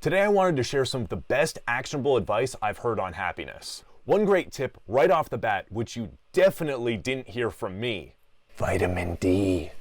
Today I wanted to share some of the best actionable advice I've heard on happiness. One great tip right off the bat, which you definitely didn't hear from me: vitamin D.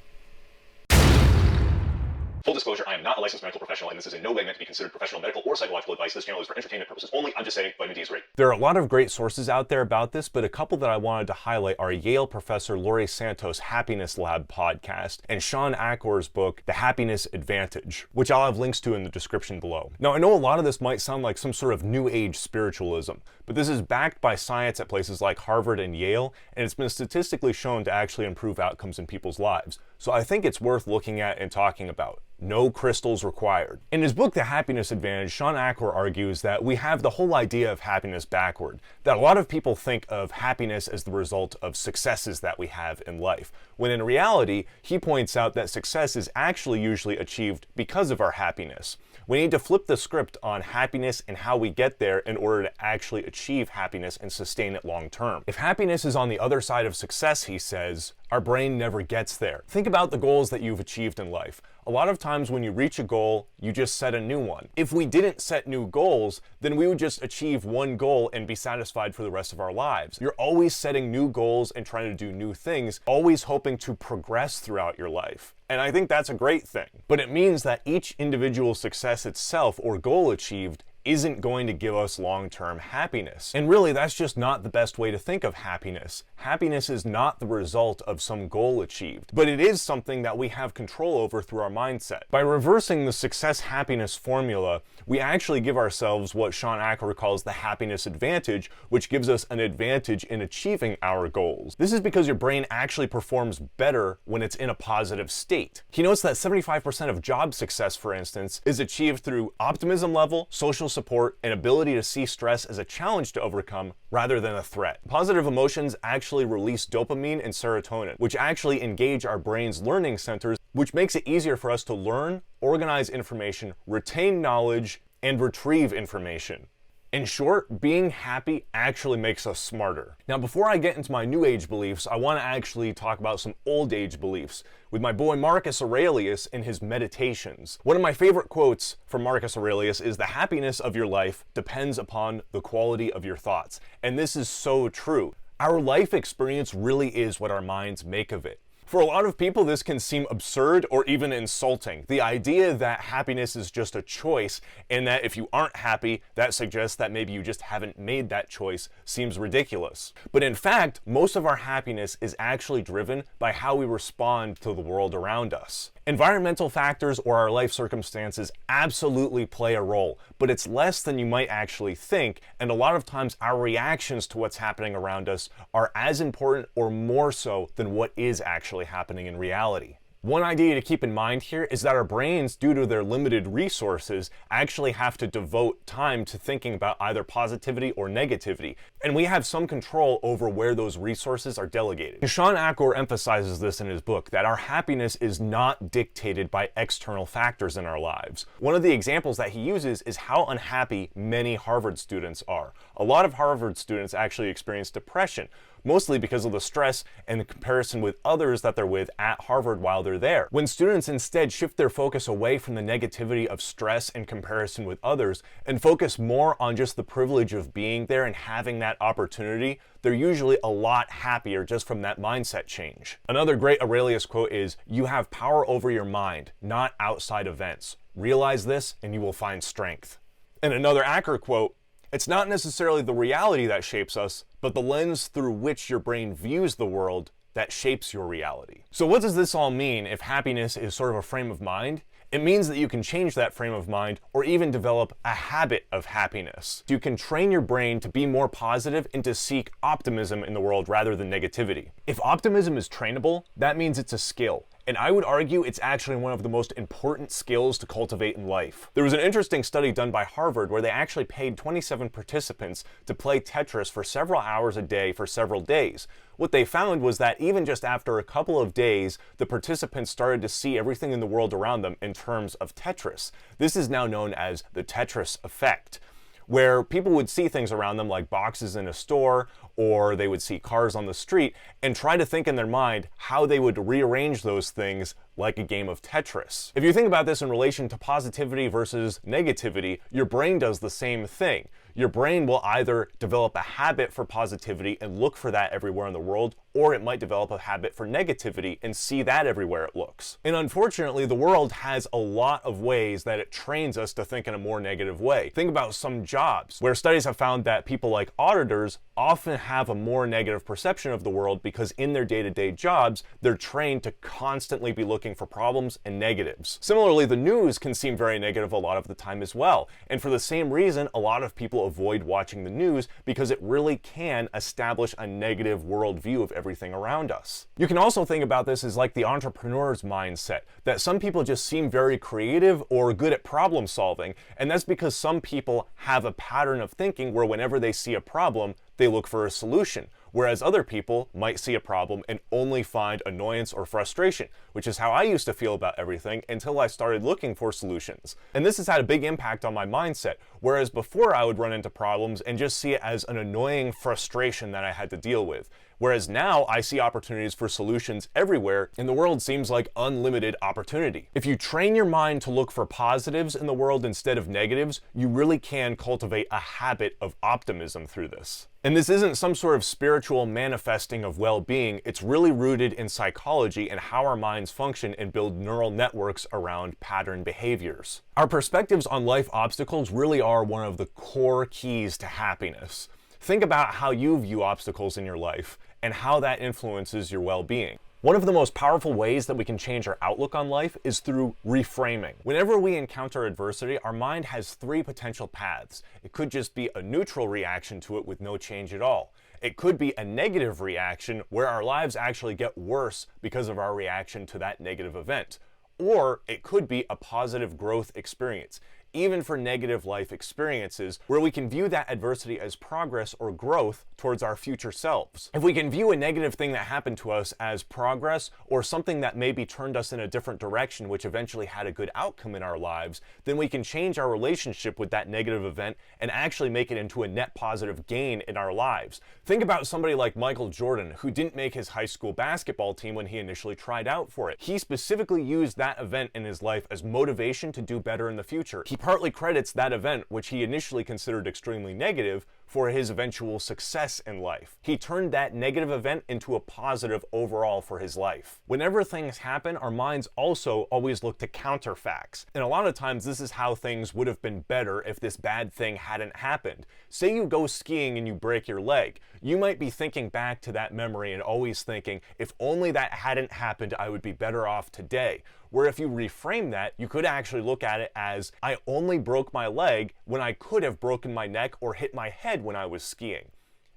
Full disclosure, I am not a licensed medical professional, and this is in no way meant to be considered professional medical or psychological advice. This channel is for entertainment purposes only. I'm just saying vitamin D is great. There are a lot of great sources out there about this, but a couple that I wanted to highlight are Yale professor Laurie Santos' Happiness Lab podcast and Sean Acker's book, The Happiness Advantage, which I'll have links to in the description below. Now, I know a lot of this might sound like some sort of new age spiritualism, but this is backed by science at places like Harvard and Yale, and it's been statistically shown to actually improve outcomes in people's lives. So I think it's worth looking at and talking about. No crystals required. In his book, The Happiness Advantage, Sean Acker argues that we have the whole idea of happiness backward, that a lot of people think of happiness as the result of successes that we have in life, when in reality, he points out that success is actually usually achieved because of our happiness. We need to flip the script on happiness and how we get there in order to actually achieve happiness and sustain it long term. If happiness is on the other side of success, he says, our brain never gets there. Think about the goals that you've achieved in life. A lot of times when you reach a goal, you just set a new one. If we didn't set new goals, then we would just achieve one goal and be satisfied for the rest of our lives. You're always setting new goals and trying to do new things, always hoping to progress throughout your life. And I think that's a great thing. But it means that each individual success itself or goal achieved isn't going to give us long-term happiness. And really, that's just not the best way to think of happiness. Happiness is not the result of some goal achieved, but it is something that we have control over through our mindset. By reversing the success-happiness formula, we actually give ourselves what Sean Acker calls the happiness advantage, which gives us an advantage in achieving our goals. This is because your brain actually performs better when it's in a positive state. He notes that 75% of job success, for instance, is achieved through optimism level, social support, and ability to see stress as a challenge to overcome rather than a threat. Positive emotions actually release dopamine and serotonin, which actually engage our brain's learning centers, which makes it easier for us to learn, organize information, retain knowledge, and retrieve information. In short, being happy actually makes us smarter. Now, before I get into my new age beliefs, I want to actually talk about some old age beliefs with my boy Marcus Aurelius in his Meditations. One of my favorite quotes from Marcus Aurelius is, "The happiness of your life depends upon the quality of your thoughts." And this is so true. Our life experience really is what our minds make of it. For a lot of people, this can seem absurd or even insulting. The idea that happiness is just a choice and that if you aren't happy, that suggests that maybe you just haven't made that choice seems ridiculous. But in fact, most of our happiness is actually driven by how we respond to the world around us. Environmental factors or our life circumstances absolutely play a role, but it's less than you might actually think, and a lot of times our reactions to what's happening around us are as important or more so than what is actually happening in reality. One idea to keep in mind here is that our brains, due to their limited resources, actually have to devote time to thinking about either positivity or negativity, and we have some control over where those resources are delegated. Sean Acker emphasizes this in his book, that our happiness is not dictated by external factors in our lives. One of the examples that he uses is how unhappy many Harvard students are. A lot of Harvard students actually experience depression, mostly because of the stress and the comparison with others that they're with at Harvard while they're there. When students instead shift their focus away from the negativity of stress and comparison with others and focus more on just the privilege of being there and having that opportunity, they're usually a lot happier just from that mindset change. Another great Aurelius quote is, "You have power over your mind, not outside events. Realize this and you will find strength." And another Acker quote, "It's not necessarily the reality that shapes us, but the lens through which your brain views the world that shapes your reality." So what does this all mean if happiness is sort of a frame of mind? It means that you can change that frame of mind or even develop a habit of happiness. You can train your brain to be more positive and to seek optimism in the world rather than negativity. If optimism is trainable, that means it's a skill. And I would argue it's actually one of the most important skills to cultivate in life. There was an interesting study done by Harvard where they actually paid 27 participants to play Tetris for several hours a day for several days. What they found was that even just after a couple of days, the participants started to see everything in the world around them in terms of Tetris. This is now known as the Tetris Effect. where people would see things around them like boxes in a store, or they would see cars on the street, and try to think in their mind how they would rearrange those things like a game of Tetris. If you think about this in relation to positivity versus negativity, your brain does the same thing. Your brain will either develop a habit for positivity and look for that everywhere in the world, or it might develop a habit for negativity and see that everywhere it looks. And unfortunately, the world has a lot of ways that it trains us to think in a more negative way. Think about some jobs, where studies have found that people like auditors often have a more negative perception of the world because in their day-to-day jobs, they're trained to constantly be looking for problems and negatives. Similarly, the news can seem very negative a lot of the time as well. And for the same reason, a lot of people avoid watching the news because it really can establish a negative worldview of everything around us. You can also think about this as like the entrepreneur's mindset, that some people just seem very creative or good at problem solving, and that's because some people have a pattern of thinking where whenever they see a problem, they look for a solution, whereas other people might see a problem and only find annoyance or frustration, which is how I used to feel about everything until I started looking for solutions. And this has had a big impact on my mindset, whereas before I would run into problems and just see it as an annoying frustration that I had to deal with. Whereas now I see opportunities for solutions everywhere, and the world seems like unlimited opportunity. If you train your mind to look for positives in the world instead of negatives, you really can cultivate a habit of optimism through this. And this isn't some sort of spiritual manifesting of well-being, it's really rooted in psychology and how our minds function and build neural networks around pattern behaviors. Our perspectives on life obstacles really are one of the core keys to happiness. Think about how you view obstacles in your life and how that influences your well-being. One of the most powerful ways that we can change our outlook on life is through reframing. Whenever we encounter adversity, our mind has three potential paths. It could just be a neutral reaction to it with no change at all. It could be a negative reaction where our lives actually get worse because of our reaction to that negative event. Or it could be a positive growth experience. Even for negative life experiences, where we can view that adversity as progress or growth towards our future selves. If we can view a negative thing that happened to us as progress or something that maybe turned us in a different direction which eventually had a good outcome in our lives, then we can change our relationship with that negative event and actually make it into a net positive gain in our lives. Think about somebody like Michael Jordan, who didn't make his high school basketball team when he initially tried out for it. He specifically used that event in his life as motivation to do better in the future. He partly credits that event, which he initially considered extremely negative, for his eventual success in life. He turned that negative event into a positive overall for his life. Whenever things happen, our minds also always look to counter facts. And a lot of times this is how things would have been better if this bad thing hadn't happened. Say you go skiing and you break your leg. You might be thinking back to that memory and always thinking, if only that hadn't happened, I would be better off today. Where if you reframe that, you could actually look at it as, I only broke my leg when I could have broken my neck or hit my head when I was skiing.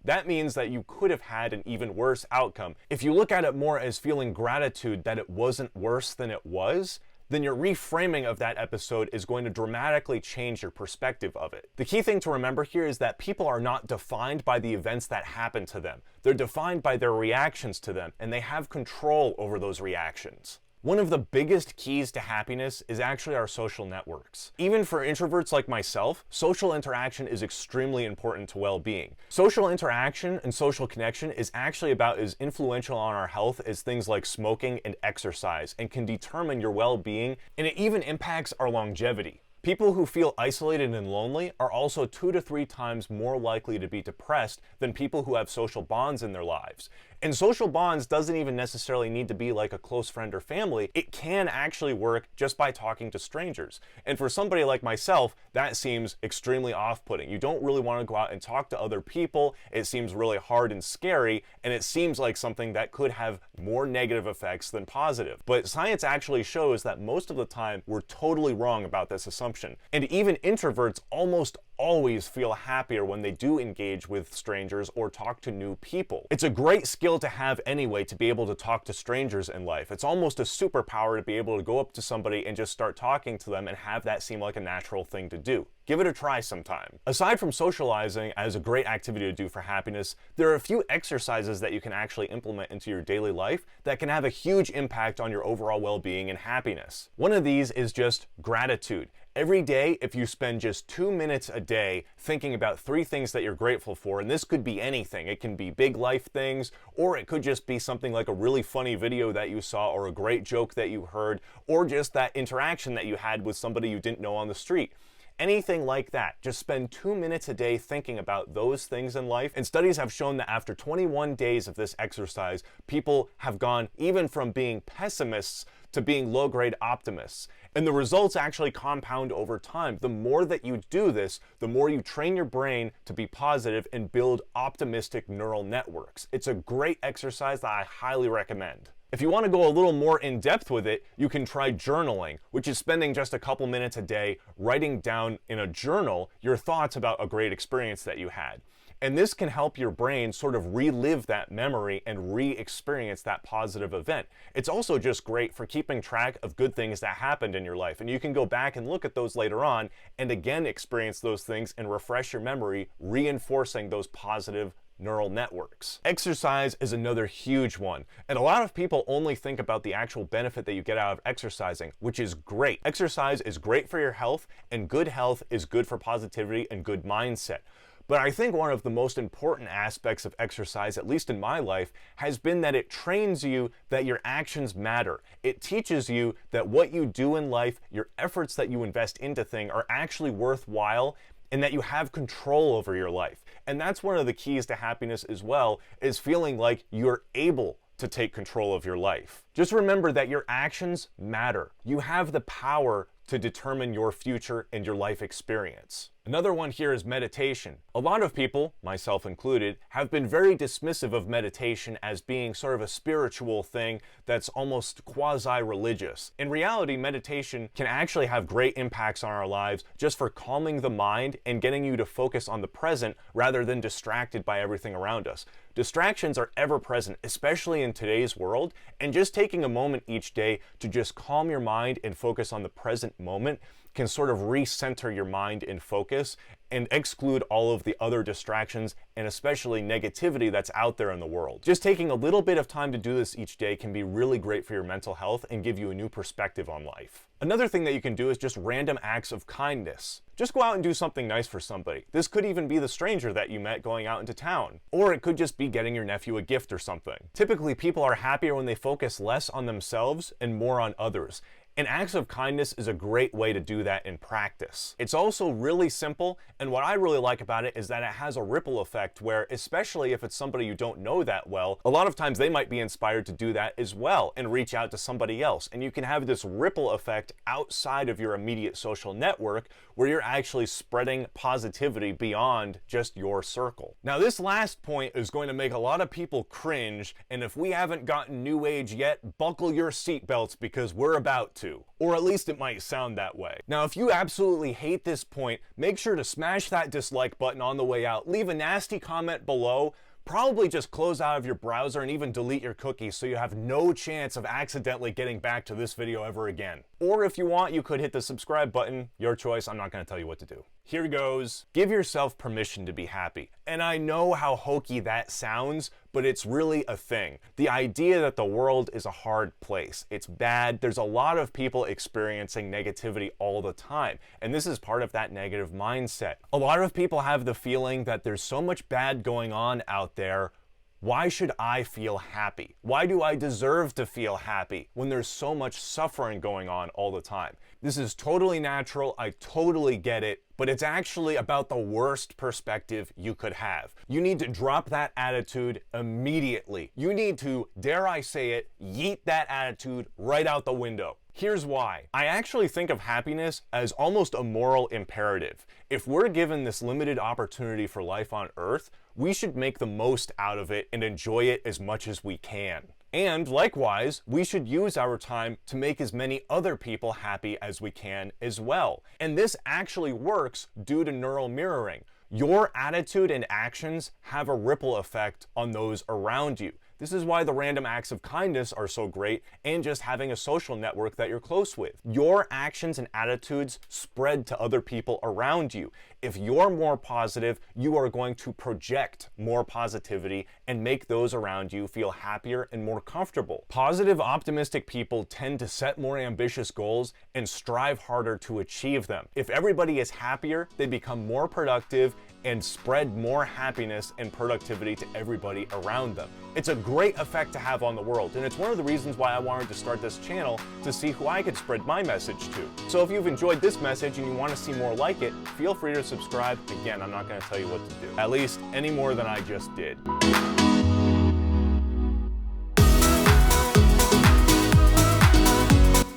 That means that you could have had an even worse outcome. If you look at it more as feeling gratitude that it wasn't worse than it was, then your reframing of that episode is going to dramatically change your perspective of it. The key thing to remember here is that people are not defined by the events that happen to them. They're defined by their reactions to them, and they have control over those reactions. One of the biggest keys to happiness is actually our social networks. Even for introverts like myself, social interaction is extremely important to well-being. Social interaction and social connection is actually about as influential on our health as things like smoking and exercise, and can determine your well-being, and it even impacts our longevity. People who feel isolated and lonely are also 2 to 3 times more likely to be depressed than people who have social bonds in their lives. And social bonds doesn't even necessarily need to be like a close friend or family. It can actually work just by talking to strangers. And for somebody like myself, that seems extremely off-putting. You don't really want to go out and talk to other people. It seems really hard and scary, and it seems like something that could have more negative effects than positive. But science actually shows that most of the time we're totally wrong about this assumption. And even introverts almost always feel happier when they do engage with strangers or talk to new people. It's a great skill to have anyway, to be able to talk to strangers in life. It's almost a superpower to be able to go up to somebody and just start talking to them and have that seem like a natural thing to do. Give it a try sometime. Aside from socializing as a great activity to do for happiness, there are a few exercises that you can actually implement into your daily life that can have a huge impact on your overall well-being and happiness. One of these is just gratitude. Every day, if you spend just 2 minutes a day thinking about 3 things that you're grateful for, and this could be anything, it can be big life things, or it could just be something like a really funny video that you saw, or a great joke that you heard, or just that interaction that you had with somebody you didn't know on the street. Anything like that. Just spend 2 minutes a day thinking about those things in life. And studies have shown that after 21 days of this exercise, people have gone even from being pessimists to being low-grade optimists. And the results actually compound over time. The more that you do this, the more you train your brain to be positive and build optimistic neural networks. It's a great exercise that I highly recommend. If you want to go a little more in depth with it, you can try journaling, which is spending just a couple minutes a day writing down in a journal your thoughts about a great experience that you had. And this can help your brain sort of relive that memory and re-experience that positive event. It's also just great for keeping track of good things that happened in your life. And you can go back and look at those later on and again experience those things and refresh your memory, reinforcing those positive neural networks. Exercise is another huge one, and a lot of people only think about the actual benefit that you get out of exercising, which is great. Exercise is great for your health, and good health is good for positivity and good mindset. But I think one of the most important aspects of exercise, at least in my life, has been that it trains you that your actions matter. It teaches you that what you do in life, your efforts that you invest into things are actually worthwhile, and that you have control over your life. And that's one of the keys to happiness as well, is feeling like you're able to take control of your life. Just remember that your actions matter. You have the power to determine your future and your life experience. Another one here is meditation. A lot of people, myself included, have been very dismissive of meditation as being sort of a spiritual thing that's almost quasi-religious. In reality, meditation can actually have great impacts on our lives just for calming the mind and getting you to focus on the present rather than distracted by everything around us. Distractions are ever present, especially in today's world, and just taking a moment each day to just calm your mind and focus on the present moment can sort of recenter your mind and focus and exclude all of the other distractions and especially negativity that's out there in the world. Just taking a little bit of time to do this each day can be really great for your mental health and give you a new perspective on life. Another thing that you can do is just random acts of kindness. Just go out and do something nice for somebody. This could even be the stranger that you met going out into town. Or it could just be getting your nephew a gift or something. Typically, people are happier when they focus less on themselves and more on others. And acts of kindness is a great way to do that in practice. It's also really simple, and what I really like about it is that it has a ripple effect where, especially if it's somebody you don't know that well, a lot of times they might be inspired to do that as well and reach out to somebody else. And you can have this ripple effect outside of your immediate social network where you're actually spreading positivity beyond just your circle. Now, this last point is going to make a lot of people cringe, and if we haven't gotten new age yet, buckle your seatbelts because we're about to. Or at least it might sound that way. Now, if you absolutely hate this point, make sure to smash that dislike button on the way out. Leave a nasty comment below. Probably just close out of your browser and even delete your cookies so you have no chance of accidentally getting back to this video ever again. Or if you want, you could hit the subscribe button. Your choice. I'm not going to tell you what to do. Here goes. Give yourself permission to be happy. And I know how hokey that sounds, but it's really a thing. The idea that the world is a hard place. It's bad. There's a lot of people experiencing negativity all the time. And this is part of that negative mindset. A lot of people have the feeling that there's so much bad going on out there. Why should I feel happy? Why do I deserve to feel happy when there's so much suffering going on all the time? This is totally natural. I totally get it. But it's actually about the worst perspective you could have. You need to drop that attitude immediately. You need to, dare I say it, yeet that attitude right out the window. Here's why. I actually think of happiness as almost a moral imperative. If we're given this limited opportunity for life on Earth, we should make the most out of it and enjoy it as much as we can. And likewise, we should use our time to make as many other people happy as we can as well. And this actually works due to neural mirroring. Your attitude and actions have a ripple effect on those around you. This is why the random acts of kindness are so great, and just having a social network that you're close with. Your actions and attitudes spread to other people around you. If you're more positive, you are going to project more positivity and make those around you feel happier and more comfortable. Positive, optimistic people tend to set more ambitious goals and strive harder to achieve them. If everybody is happier, they become more productive and spread more happiness and productivity to everybody around them. It's a great effect to have on the world, and it's one of the reasons why I wanted to start this channel, to see who I could spread my message to. So if you've enjoyed this message and you want to see more like it, feel free to subscribe. Again, I'm not going to tell you what to do, at least any more than I just did.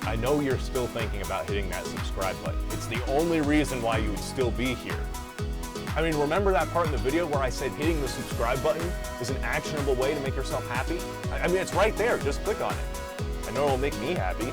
I know you're still thinking about hitting that subscribe button. It's the only reason why you would still be here. I mean, remember that part in the video where I said hitting the subscribe button is an actionable way to make yourself happy? I mean, it's right there. Just click on it. I know it'll make me happy.